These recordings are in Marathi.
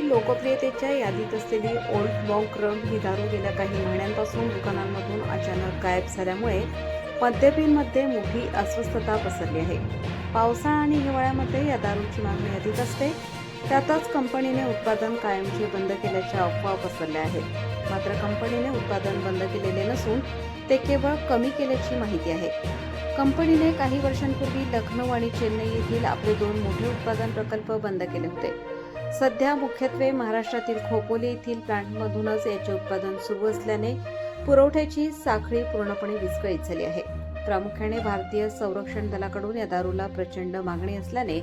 लोकप्रियतेच्या यादीत असलेली ओल्ड मॉन्क रम ही दारू गेल्या काही महिन्यांपासून दुकानांमधून अचानक गायब झाल्यामुळे मद्यपींमध्ये मोठी अस्वस्थता पसरली आहे. पावसाळा आणि हिवाळ्यामध्ये या दारूची मागणी अधिक असते. त्यातच कंपनीने उत्पादन कायमचे बंद केल्याच्या अफवा पसरल्या आहेत. मात्र कंपनीने उत्पादन बंद केलेले नसून ते केवळ कमी केल्याची माहिती आहे. कंपनीने काही वर्षांपूर्वी लखनौ आणि चेन्नई येथील आपले 2 मोठे उत्पादन प्रकल्प बंद केले होते. सध्या मुख्यत्वे महाराष्ट्रातील खोपोली येथील प्लांटमधूनच याचे उत्पादन सुरू असल्याने पुरवठ्याची साखळी पूर्णपणे विस्कळीत झाली आहे. प्रामुख्याने भारतीय संरक्षण दलाकडून या दारूला प्रचंड मागणी असल्याने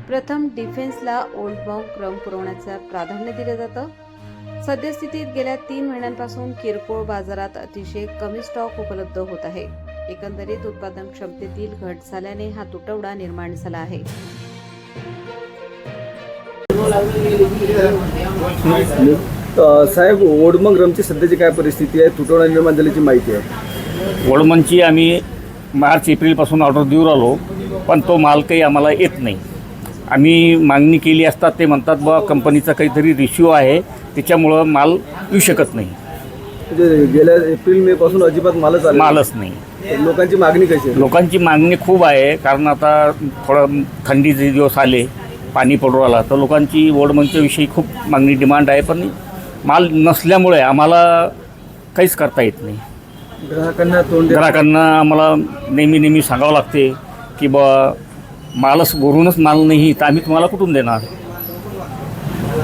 प्रथम डिफेन्सला ओल्ड मॉन्क रम पुरवण्याचं प्राधान्य दिलं जातं. सद्यस्थितीत गेल्या 3 महिन्यांपासून किरकोळ बाजारात अतिशय कमी स्टॉक उपलब्ध होत आहे. एकंदरीत उत्पादन क्षमतेतील घट झाल्याने हा तुटवडा निर्माण झाला आहे. साहेब, ओडमंग रमची सध्याची काय परिस्थिती आहे? तुटवडा निर्माण झाल्याची माहिती आहे. ओडमनची आम्ही मार्च एप्रिलपासून ऑर्डर देऊ राहिलो, पण तो माल काही आम्हाला येत नाही. आम्ही मागणी केली असता ते म्हणतात बा कंपनीचा काहीतरी रेशिओ आहे, त्याच्यामुळं माल येऊ शकत नाही. म्हणजे गेल्या एप्रिल मे पासून अजिबात मालच नाही. लोकांची मागणी कशी आहे? लोकांची मागणी खूप आहे, कारण आता थोडं थंडीचे दिवस आले, पाणी पडू आला, तर लोकांची ओडमनच्या विषयी खूप मागणी डिमांड आहे. पण माल नसल्यामुळे आम्हाला काहीच करता येत नाही. ग्राहकांना आम्हाला नेहमी सांगावं लागते की बा मालच भरूनच माल नाही तर आम्ही तुम्हाला कुठून देणार.